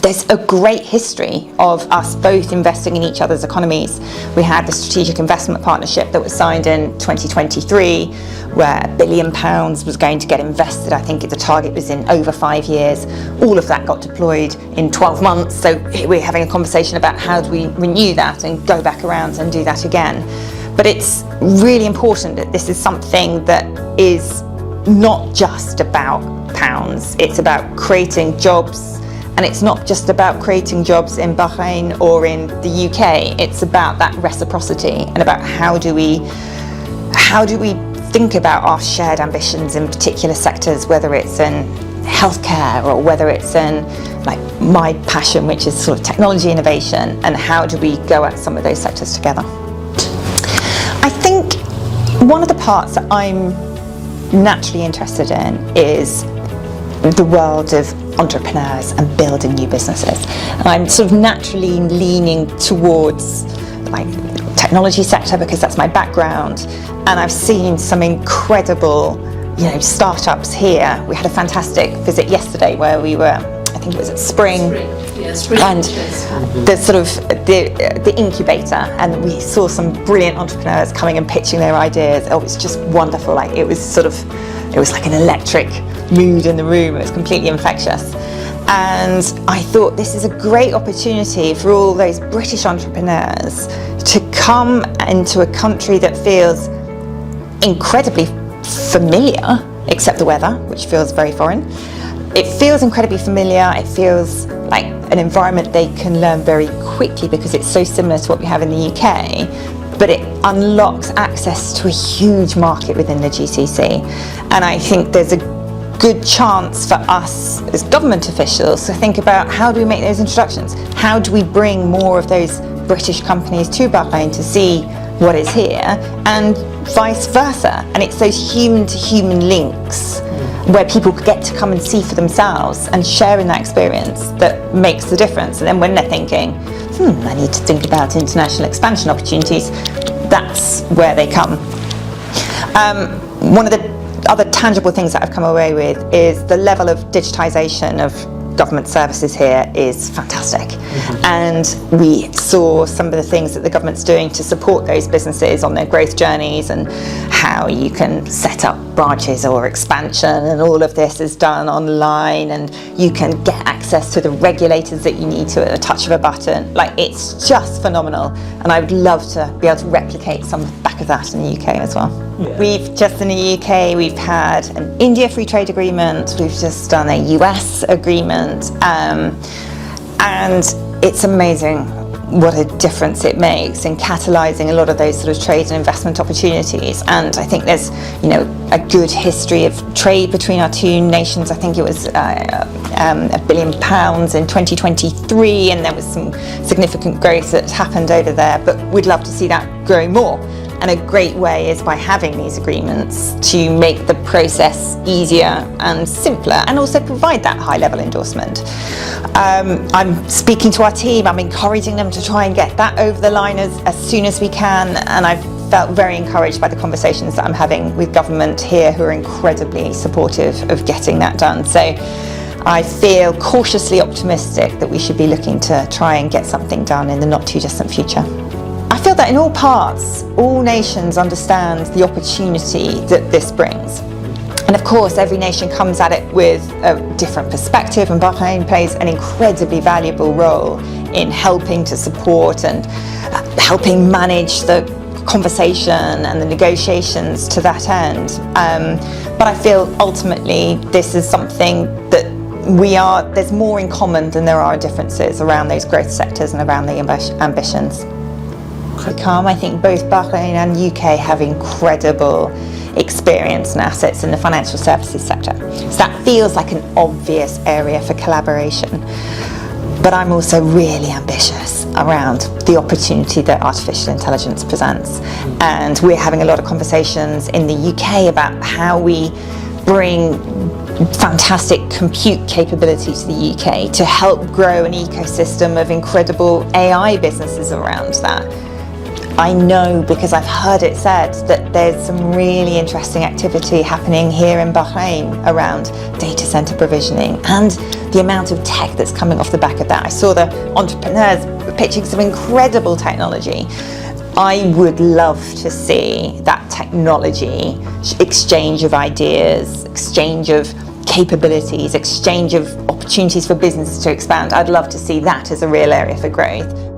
there's a great history of us both investing in each other's economies. We had the Strategic Investment Partnership that was signed in 2023, where £1 billion was going to get invested. I think the target was in over 5 years. All of that got deployed in 12 months. So we're having a conversation about how do we renew that and go back around and do that again. But it's really important that this is something that is not just about pounds. It's about creating jobs. And it's not just about creating jobs in Bahrain or in the UK. It's about that reciprocity and about how do we think about our shared ambitions in particular sectors, whether it's in healthcare or whether it's in like my passion, which is sort of technology innovation, and how do we go at some of those sectors together. I think one of the parts that I'm naturally interested in is the world of entrepreneurs and building new businesses. And I'm sort of naturally leaning towards like technology sector because that's my background, and I've seen some incredible, startups here. We had a fantastic visit yesterday where we were, I think it was at Spring. And the sort of the incubator, and we saw some brilliant entrepreneurs coming and pitching their ideas. Oh, it was just wonderful. Like it was like an electric mood in the room. It was completely infectious. And I thought this is a great opportunity for all those British entrepreneurs to come into a country that feels incredibly familiar, except the weather, which feels very foreign. It feels incredibly familiar. It feels like an environment they can learn very quickly because it's so similar to what we have in the UK, but it unlocks access to a huge market within the GCC. And I think there's a good chance for us as government officials to think about how do we make those introductions? How do we bring more of those British companies to Bahrain to see what is here, and vice versa? And it's those human-to-human links where people get to come and see for themselves and share in that experience that makes the difference. And then when they're thinking, I need to think about international expansion opportunities, that's where they come. One of the other tangible things that I've come away with is the level of digitisation of government services here is fantastic. And we saw some of the things that the government's doing to support those businesses on their growth journeys, and how you can set up branches or expansion, and all of this is done online, and you can get access to the regulators that you need to at the touch of a button. Like, it's just phenomenal, and I would love to be able to replicate some back of that in the UK as well. We've just in the UK, we've had an India Free Trade Agreement, we've just done a US agreement, and it's amazing what a difference it makes in catalysing a lot of those sort of trade and investment opportunities. And I think there's, a good history of trade between our two nations. I think it was £1 billion in 2023, and there was some significant growth that happened over there, but we'd love to see that grow more. And a great way is by having these agreements to make the process easier and simpler, and also provide that high-level endorsement. I'm speaking to our team, I'm encouraging them to try and get that over the line as soon as we can, and I've felt very encouraged by the conversations that I'm having with government here, who are incredibly supportive of getting that done. So I feel cautiously optimistic that we should be looking to try and get something done in the not too distant future. I feel that in all parts, all nations understand the opportunity that this brings. And of course, every nation comes at it with a different perspective, and Bahrain plays an incredibly valuable role in helping to support and helping manage the conversation and the negotiations to that end. But I feel ultimately this is something that there's more in common than there are differences around those growth sectors and around the ambitions. I think both Bahrain and UK have incredible experience and assets in the financial services sector. So that feels like an obvious area for collaboration. But I'm also really ambitious around the opportunity that artificial intelligence presents. And we're having a lot of conversations in the UK about how we bring fantastic compute capability to the UK to help grow an ecosystem of incredible AI businesses around that. I know, because I've heard it said, that there's some really interesting activity happening here in Bahrain around data center provisioning and the amount of tech that's coming off the back of that. I saw the entrepreneurs pitching some incredible technology. I would love to see that technology exchange of ideas, exchange of capabilities, exchange of opportunities for businesses to expand. I'd love to see that as a real area for growth.